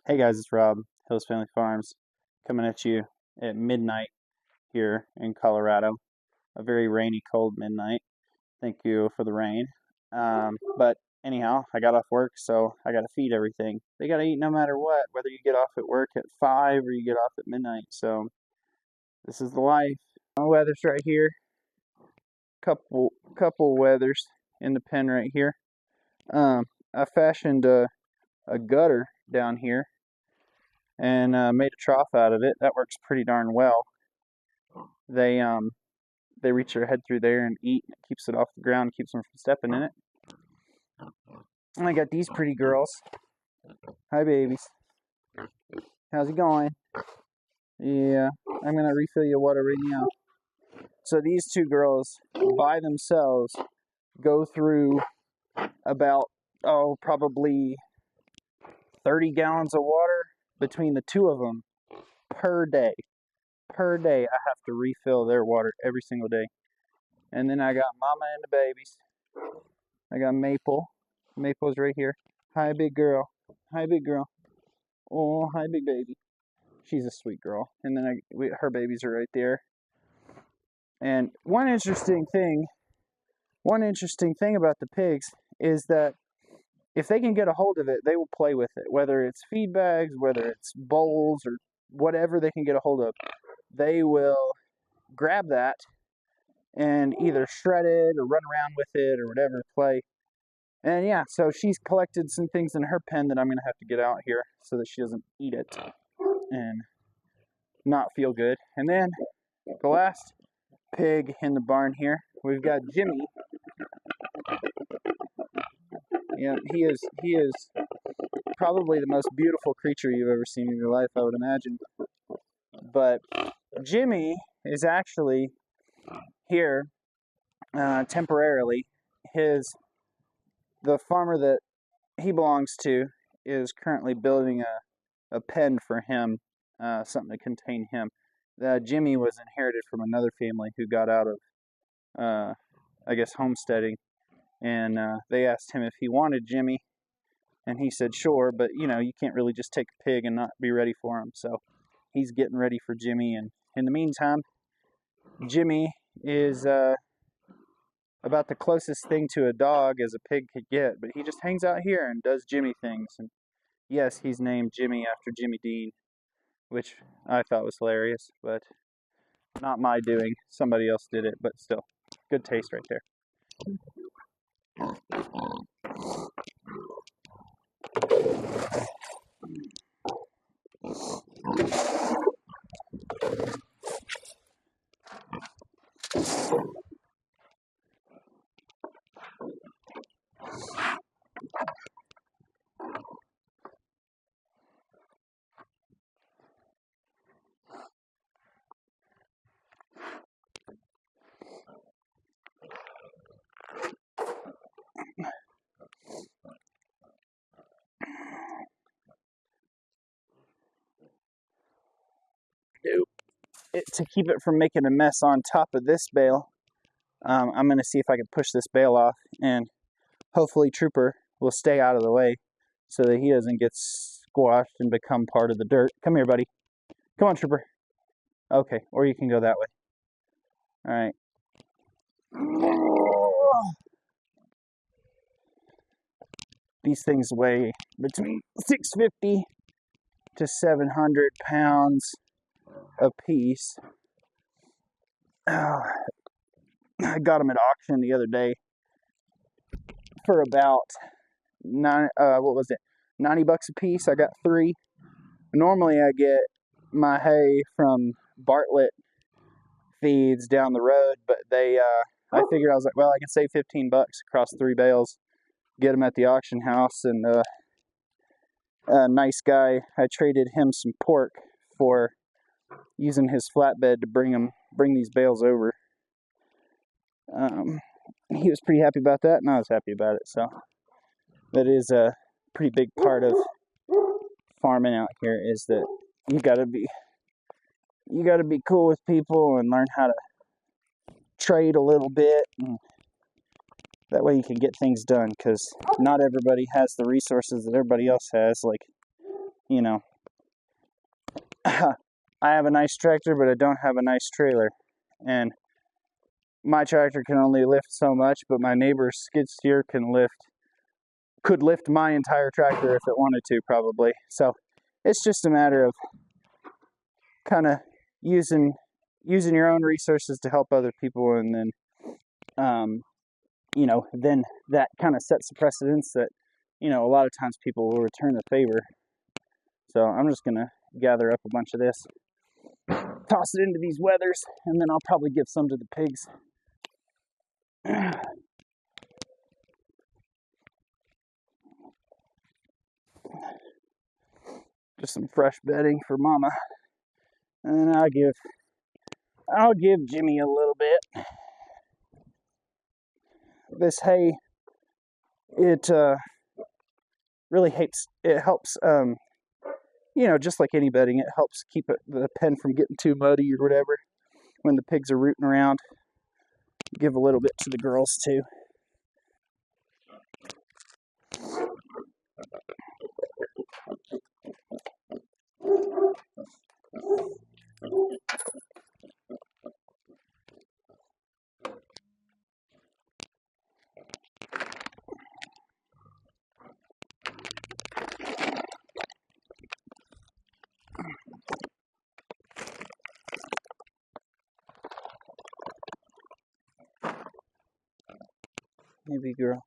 Hey guys, it's Rob, Hillis Family Farms, coming at you at midnight here in Colorado. A very rainy, cold midnight. Thank you for the rain. But anyhow, I got off work, so I got to feed everything. They got to eat no matter what, whether you get off at work at 5 or you get off at midnight. So this is the life. Weather's right here. Couple weathers in the pen right here. I fashioned a gutter down here and made a trough out of it. That works pretty darn well. They reach their head through there and eat. It keeps it off the ground, keeps them from stepping in it. And I got these pretty girls. Hi, babies. How's it going? Yeah, I'm gonna refill your water right now. So these two girls, by themselves, go through about probably 30 gallons of water between the two of them per day. Per day, I have to refill their water every single day. And then I got Mama and the babies. I got Maple. Maple's right here. Hi, big girl. Hi, big girl. Oh, hi, big baby. She's a sweet girl. And then her babies are right there. And one interesting thing about the pigs is that if they can get a hold of it, they will play with it. Whether it's feed bags, whether it's bowls, or whatever they can get a hold of, they will grab that and either shred it or run around with it or whatever, play. And yeah, so she's collected some things in her pen that I'm going to have to get out here so that she doesn't eat it and not feel good. And then the last pig in the barn here, we've got Jimmy. Yeah, he is probably the most beautiful creature you've ever seen in your life, I would imagine. But Jimmy is actually here temporarily. The farmer that he belongs to is currently building a pen for him, something to contain him. Jimmy was inherited from another family who got out of, I guess, homesteading, and they asked him if he wanted Jimmy, and he said sure, but you know, you can't really just take a pig and not be ready for him, so he's getting ready for Jimmy, and in the meantime, Jimmy is about the closest thing to a dog as a pig could get, but he just hangs out here and does Jimmy things. And yes, he's named Jimmy after Jimmy Dean, which I thought was hilarious, but not my doing. Somebody else did it, but still, good taste right there. To keep it from making a mess on top of this bale, I'm going to see if I can push this bale off, and hopefully Trooper will stay out of the way so that he doesn't get squashed and become part of the dirt. Come here, buddy. Come on, Trooper. Okay, or you can go that way. All right. These things weigh between 650 to 700 pounds a piece. I got them at auction the other day for about 90 bucks a piece. I got 3. Normally I get my hay from Bartlett Feeds down the road, but I figured, I was like, well, I can save 15 bucks across 3 bales, get them at the auction house. And a nice guy, I traded him some pork for using his flatbed to bring these bales over. He was pretty happy about that, and I was happy about it. So that is a pretty big part of farming out here, is that you gotta be cool with people and learn how to trade a little bit, and that way you can get things done, because not everybody has the resources that everybody else has. Like you know, I have a nice tractor, but I don't have a nice trailer. And my tractor can only lift so much, but my neighbor's skid steer could lift my entire tractor if it wanted to, probably. So it's just a matter of kind of using your own resources to help other people, and then then that kind of sets the precedence that a lot of times people will return the favor. So I'm just gonna gather up a bunch of this, toss it into these Wethers, and then I'll probably give some to the pigs. Just some fresh bedding for Mama, and then I'll give Jimmy a little bit. This hay, it really helps. It helps, just like any bedding, it helps keep the pen from getting too muddy or whatever when the pigs are rooting around. Give a little bit to the girls too. Maybe girl.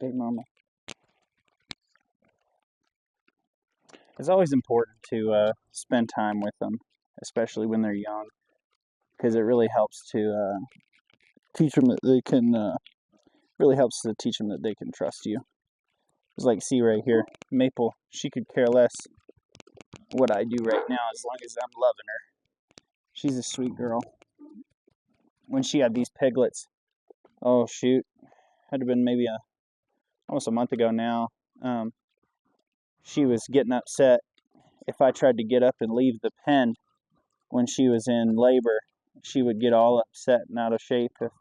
Big Mama. It's always important to spend time with them, especially when they're young, because it really helps to teach them that they can. Really helps to teach them that they can trust you. It's like, see right here, Maple. She could care less what I do right now as long as I'm loving her. She's a sweet girl. When she had these piglets, oh shoot, had to been maybe almost a month ago now. She was getting upset if I tried to get up and leave the pen when she was in labor. She would get all upset and out of shape if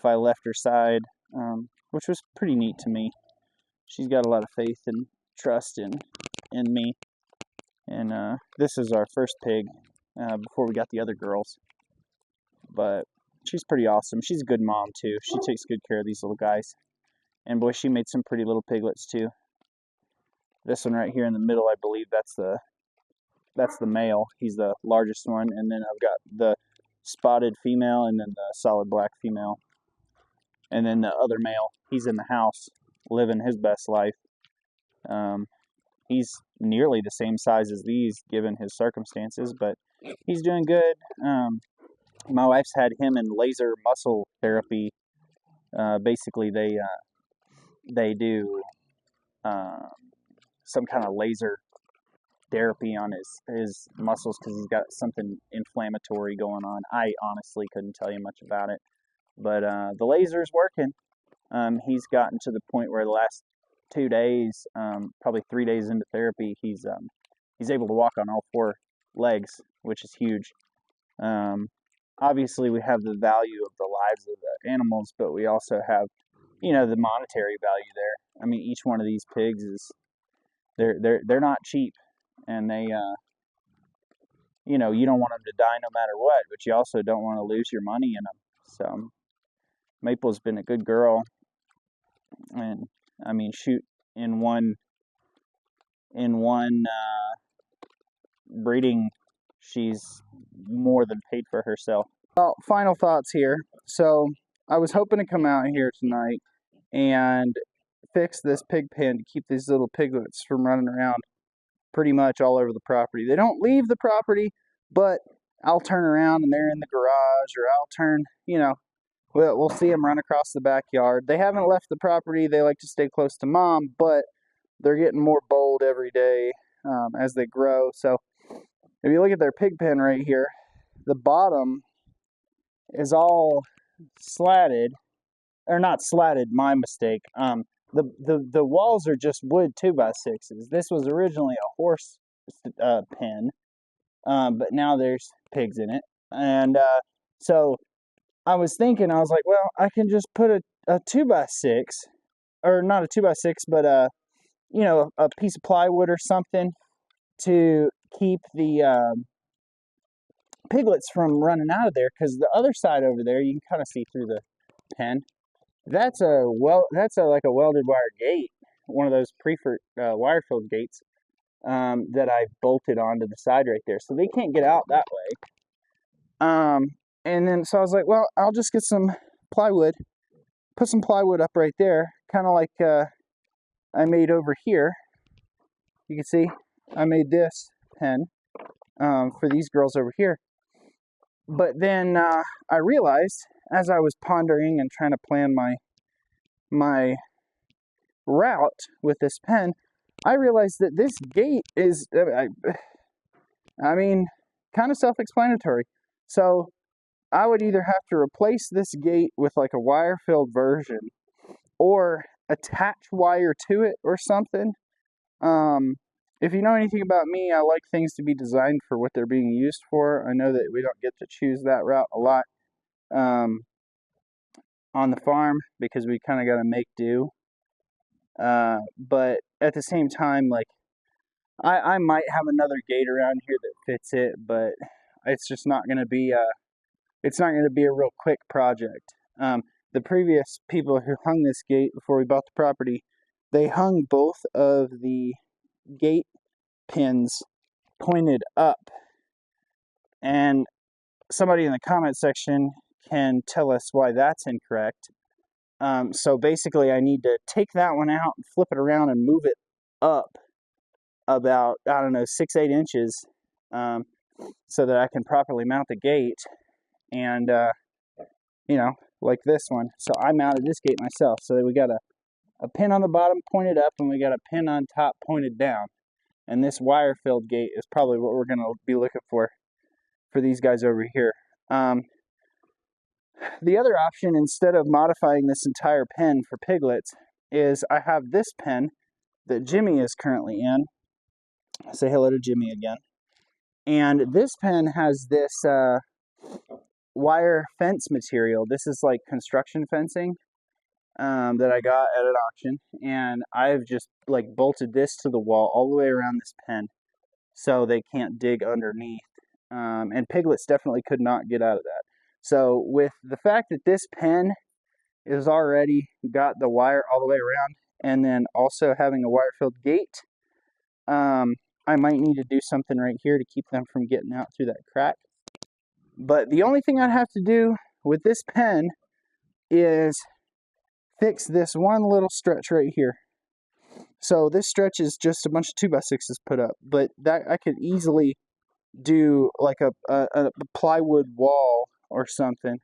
I left her side, which was pretty neat to me. She's got a lot of faith and trust in me. And this is our first pig before we got the other girls. But she's pretty awesome. She's a good mom too. She takes good care of these little guys. And boy, she made some pretty little piglets too. This one right here in the middle, I believe that's the male. He's the largest one. And then I've got the spotted female and then the solid black female. And then the other male, he's in the house living his best life. He's nearly the same size as these given his circumstances, but he's doing good. My wife's had him in laser muscle therapy. Basically, they do some kind of laser therapy on his muscles because he's got something inflammatory going on. I honestly couldn't tell you much about it, but the laser is working. He's gotten to the point where the last 2 days, probably 3 days into therapy, he's able to walk on all 4 legs, which is huge. Obviously, we have the value of the lives of the animals, but we also have, the monetary value there. I mean, each one of these pigs they're not cheap, and they, you don't want them to die no matter what, but you also don't want to lose your money in them. So Maple's been a good girl, and I mean, shoot, in one breeding, she's more than paid for herself. Well, final thoughts here. So I was hoping to come out here tonight and fix this pig pen to keep these little piglets from running around pretty much all over the property. They don't leave the property, but I'll turn around and they're in the garage, or I'll turn, we'll see them run across the backyard. They haven't left the property. They like to stay close to Mom, but they're getting more bold every day as they grow. So if you look at their pig pen right here, the bottom is all slatted, or not slatted, my mistake. The walls are just wood 2x6s. This was originally a horse pen. but now there's pigs in it. And so I was thinking, I was like, well, I can just put a 2x6, or not a 2x6, but a piece of plywood or something to keep the piglets from running out of there, because the other side over there, you can kind of see through the pen. That's like a welded wire gate, one of those wire filled gates that I bolted onto the side right there, so they can't get out that way. And then so I was like, well, I'll just get some plywood, put some plywood up right there, kind of like I made over here. You can see I made this pen for these girls over here. But then I realized, as I was pondering and trying to plan my route with this pen, I realized that this gate is, I mean, kind of self-explanatory. So I would either have to replace this gate with like a wire-filled version, or attach wire to it or something. If you know anything about me, I like things to be designed for what they're being used for. I know that we don't get to choose that route a lot on the farm, because we kind of got to make do. But at the same time, like, I might have another gate around here that fits it, but it's just not going to be a real quick project. The previous people who hung this gate before we bought the property, they hung both of the gate pins pointed up, and somebody in the comment section can tell us why that's incorrect. So basically I need to take that one out and flip it around and move it up about, I don't know, 6-8 inches, so that I can properly mount the gate, and like this one. So I mounted this gate myself, so that we got a pin on the bottom pointed up, and we got a pin on top pointed down. And this wire-filled gate is probably what we're going to be looking for these guys over here. The other option, instead of modifying this entire pen for piglets, is I have this pen that Jimmy is currently in. Say hello to Jimmy again. And this pen has this wire fence material. This is like construction fencing that I got at an auction, and I've just like bolted this to the wall all the way around this pen, so they can't dig underneath. And piglets definitely could not get out of that. So with the fact that this pen is already got the wire all the way around, and then also having a wire-filled gate, I might need to do something right here to keep them from getting out through that crack. But the only thing I'd have to do with this pen is fix this one little stretch right here. So this stretch is just a bunch of 2x6s put up, but that I could easily do like a plywood wall or something,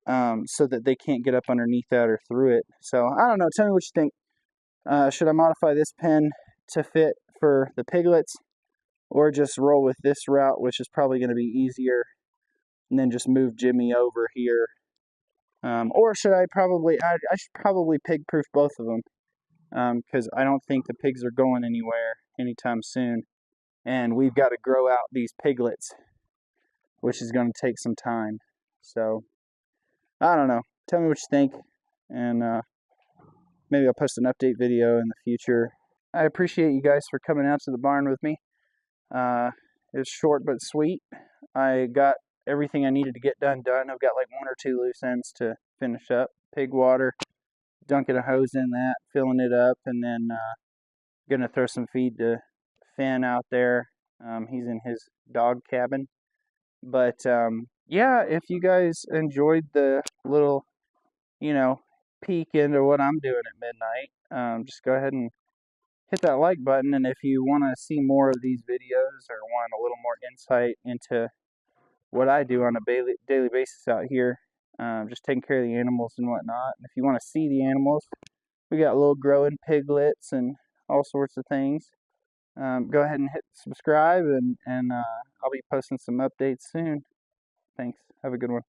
so that they can't get up underneath that or through it. So I don't know, tell me what you think. Should I modify this pen to fit for the piglets, or just roll with this route, which is probably going to be easier, and then just move Jimmy over here? Or should I should probably pig-proof both of them, because I don't think the pigs are going anywhere anytime soon, and we've got to grow out these piglets, which is going to take some time. So I don't know, tell me what you think, and maybe I'll post an update video in the future. I appreciate you guys for coming out to the barn with me. It was short but sweet. I got everything I needed to get done. I've got like 1 or 2 loose ends to finish up. Pig water, dunking a hose in that, filling it up, and then gonna throw some feed to Finn out there. He's in his dog cabin. But yeah, if you guys enjoyed the little, peek into what I'm doing at midnight, just go ahead and hit that like button. And if you want to see more of these videos, or want a little more insight into what I do on a daily basis out here, just taking care of the animals and whatnot. And if you want to see the animals, we got little growing piglets and all sorts of things. Go ahead and hit subscribe, and I'll be posting some updates soon. Thanks. Have a good one.